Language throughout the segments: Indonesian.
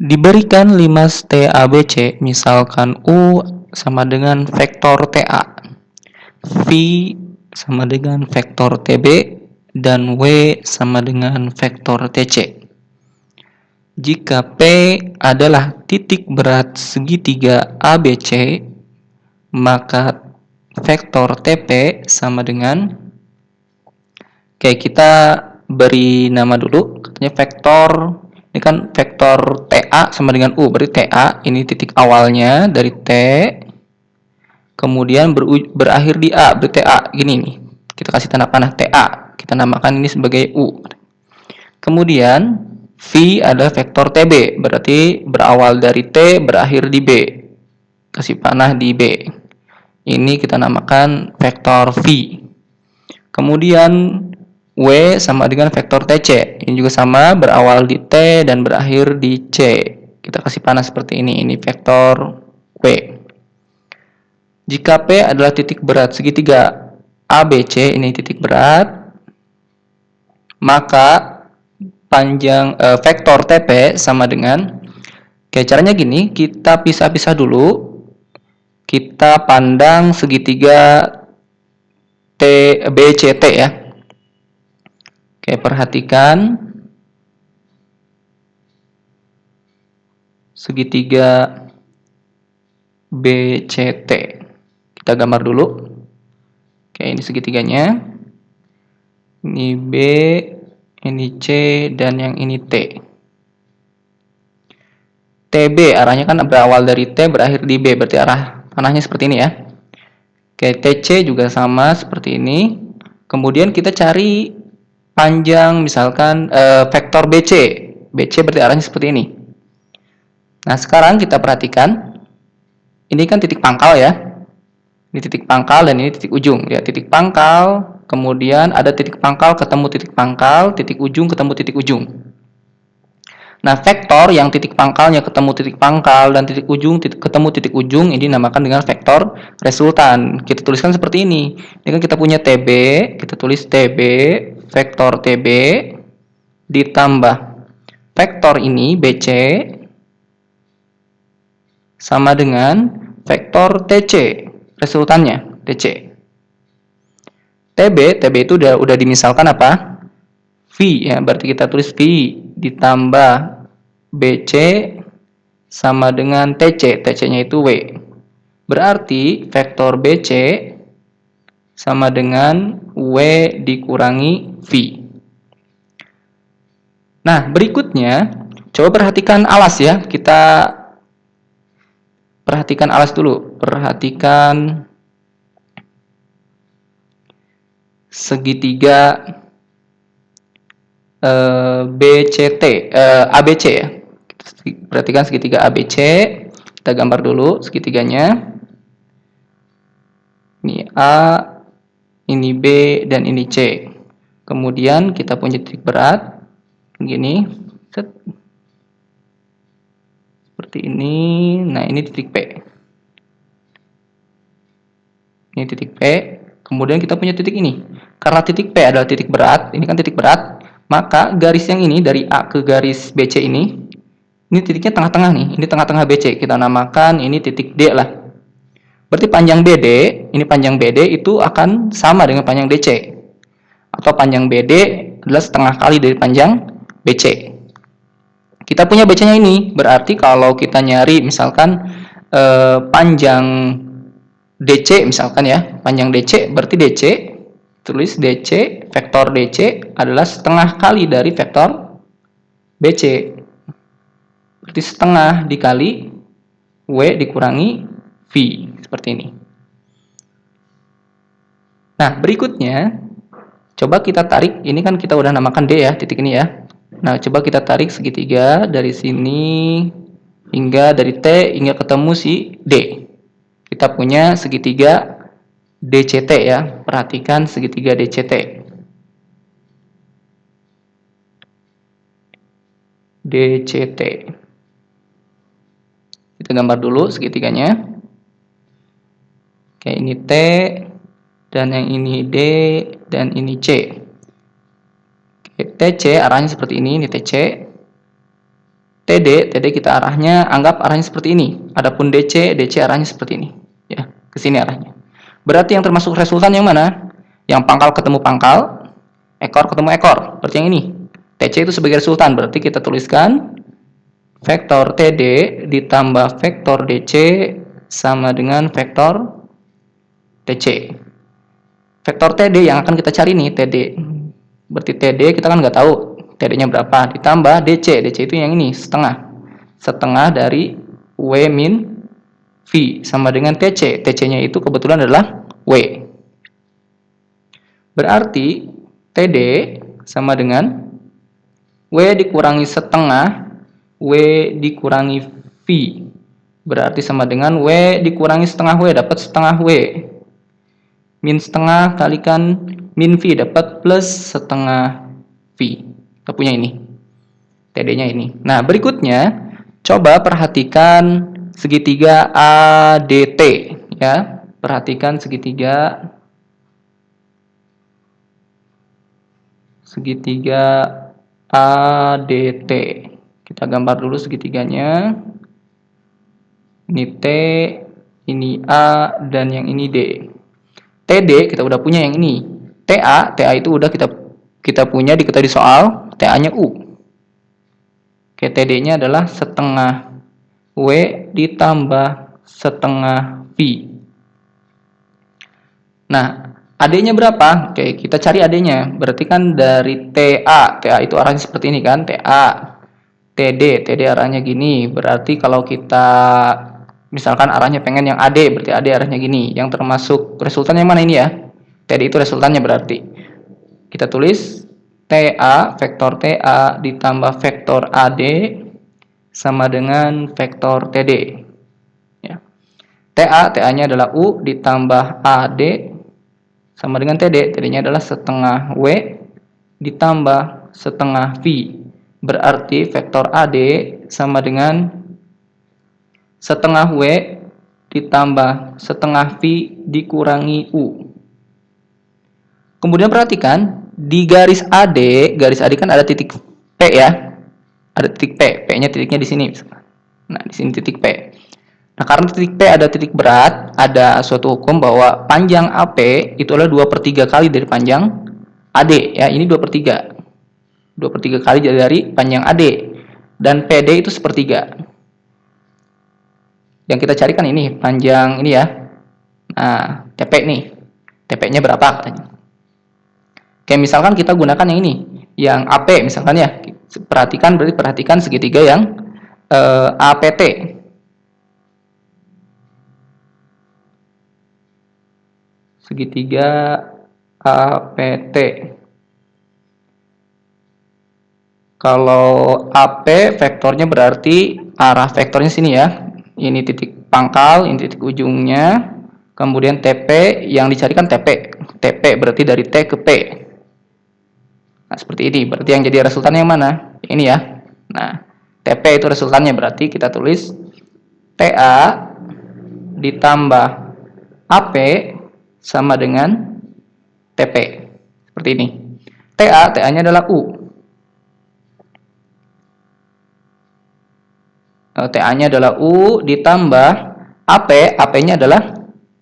Diberikan 5 T ABC, misalkan U sama dengan vektor TA, V sama dengan vektor TB, dan W sama dengan vektor TC. Jika P adalah titik berat segitiga ABC, maka vektor TP sama dengan, kita beri nama dulu, katanya vektor, ini kan vektor TA sama dengan U, berarti TA ini titik awalnya dari T, kemudian berakhir di A, berarti TA gini nih, kita kasih tanda panah TA, kita namakan ini sebagai U. Kemudian V adalah vektor TB, berarti berawal dari T, berakhir di B, kasih panah di B, ini kita namakan vektor V. Kemudian W sama dengan vektor TC, ini juga sama, berawal di T dan berakhir di C, kita kasih panah seperti ini vektor W. Jika P adalah titik berat segitiga ABC, ini titik berat, maka panjang vektor TP sama dengan, caranya gini, kita pisah-pisah dulu, kita pandang segitiga BCT ya. Perhatikan segitiga BCT. Kita gambar dulu. Ini segitiganya. Ini B, ini C, dan yang ini T. TB arahnya kan berawal dari T, berakhir di B, berarti arah panahnya seperti ini ya. TC juga sama seperti ini. Kemudian kita cari panjang, misalkan vektor BC. BC berarti arahnya seperti ini. Nah, sekarang kita perhatikan, ini kan titik pangkal ya. Ini titik pangkal dan ini titik ujung ya. Titik pangkal, kemudian ada titik pangkal ketemu titik pangkal, titik ujung ketemu titik ujung. Nah, vektor yang titik pangkalnya ketemu titik pangkal dan titik ujung ketemu titik ujung ini dinamakan dengan vektor resultan. Kita tuliskan seperti ini. Ini kan kita punya TB, kita tulis TB, vektor TB ditambah vektor ini BC sama dengan vektor TC, resultannya TC. TB itu udah dimisalkan apa? V ya, berarti kita tulis V ditambah BC sama dengan TC, TC-nya itu W. Berarti vektor BC sama dengan W dikurangi V. Nah, berikutnya coba perhatikan alas ya. Kita perhatikan alas dulu. Perhatikan segitiga BCT, ABC ya. Perhatikan segitiga ABC. Kita gambar dulu segitiganya. Ini A, ini B, dan ini C. Kemudian kita punya titik berat begini, seperti ini. Nah, ini titik P. Ini titik P. Kemudian kita punya titik ini. Karena titik P adalah titik berat, ini kan titik berat, maka garis yang ini dari A ke garis BC ini titiknya tengah-tengah nih. Ini tengah-tengah BC. Kita namakan ini titik D lah. Berarti panjang BD, ini panjang BD itu akan sama dengan panjang DC. Atau panjang BD adalah setengah kali dari panjang BC. Kita punya BC-nya ini, berarti kalau kita nyari misalkan panjang DC misalkan ya, panjang DC, berarti DC, tulis DC, vektor DC adalah setengah kali dari vektor BC. Berarti setengah dikali W dikurangi V, seperti ini. Nah, berikutnya coba kita tarik, ini kan kita udah namakan D ya, titik ini ya. Nah, coba kita tarik segitiga dari sini hingga dari T hingga ketemu si D. Kita punya segitiga DCT ya. Perhatikan segitiga DCT. DCT. Kita gambar dulu segitiganya. Oke, ini T dan yang ini D dan ini C. TC arahnya seperti ini TC. TD kita arahnya, anggap arahnya seperti ini. Adapun DC arahnya seperti ini. Ya, ke sini arahnya. Berarti yang termasuk resultan yang mana? Yang pangkal ketemu pangkal, ekor ketemu ekor. Berarti yang ini. TC itu sebagai resultan. Berarti kita tuliskan vektor TD ditambah vektor DC sama dengan vektor TC. Vektor TD yang akan kita cari nih, TD. Berarti TD kita kan nggak tahu TD-nya berapa, ditambah DC itu yang ini, setengah dari W min V sama dengan TC-nya itu kebetulan adalah W. Berarti TD sama dengan W dikurangi setengah W dikurangi V, berarti sama dengan W dikurangi setengah W, dapat setengah W, min setengah kalikan min V, dapat plus setengah V. Kita punya ini, TD-nya ini. Nah, berikutnya coba perhatikan segitiga ADT ya. Perhatikan segitiga ADT. Kita gambar dulu segitiganya. Ini T, ini A, dan yang ini D. TD kita udah punya yang ini. TA itu udah kita punya diketahui soal, TA-nya U. Oke, TD-nya adalah setengah W ditambah setengah V. Nah, AD-nya berapa? Oke, kita cari AD-nya. Berarti kan dari TA itu arahnya seperti ini kan, TA. TD arahnya gini. Berarti kalau kita misalkan arahnya pengen yang AD, berarti AD arahnya gini. Yang termasuk resultannya mana ini ya? TD itu resultannya berarti. Kita tulis TA, vektor TA ditambah vektor AD sama dengan vektor TD. Ya. TA-nya adalah U ditambah AD sama dengan TD. TD-nya adalah setengah W ditambah setengah V. Berarti vektor AD sama dengan setengah W ditambah setengah V dikurangi U. Kemudian perhatikan di garis AD kan ada titik P ya. Ada titik P, P-nya titiknya di sini. Nah, di sini titik P. Nah, karena titik P ada titik berat, ada suatu hukum bahwa panjang AP itu adalah 2/3 kali dari panjang AD ya. Ini 2/3. 2/3 kali dari panjang AD. Dan PD itu 1/3. Yang kita carikan ini panjang ini ya. Nah, TP nih. TP-nya berapa katanya? Oke, misalkan kita gunakan yang ini, yang AP misalkan ya. Perhatikan segitiga yang APT. Segitiga APT. Kalau AP vektornya berarti arah vektornya sini ya. Ini titik pangkal, ini titik ujungnya. Kemudian TP yang dicarikan TP. TP berarti dari T ke P. Nah, seperti ini. Berarti yang jadi resultannya yang mana? Ini ya. Nah, TP itu resultannya, berarti kita tulis TA ditambah AP sama dengan TP. Seperti ini. TA-nya adalah U. TA-nya adalah U ditambah AP-nya adalah,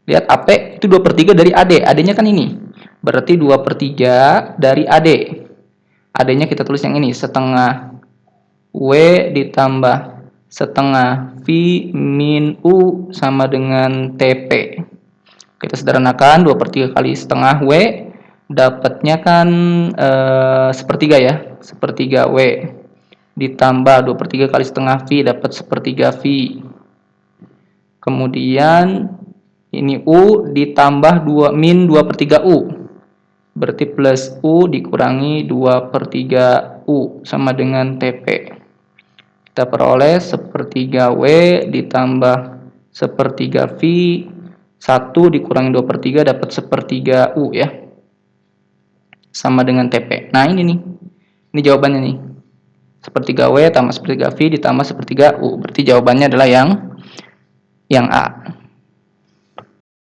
lihat AP itu 2/3 dari AD. AD-nya kan ini. Berarti 2/3 dari AD. AD-nya kita tulis yang ini, setengah W ditambah setengah V min U sama dengan TP. Kita sederhanakan 2/3 kali setengah W, dapatnya kan 1/3 ya, 1/3 W ditambah 2/3 kali setengah V, dapat 1/3 V. Kemudian ini U ditambah min 2/3 U, berarti plus U dikurangi 2/3 U sama dengan TP. Kita peroleh 1/3 W ditambah 1/3 V, 1 dikurangi 2/3 dapat 1/3 U ya, sama dengan TP. Nah, ini nih, ini jawabannya nih, 1/3 W tambah 1/3 V ditambah 1/3 U. Berarti jawabannya adalah yang A.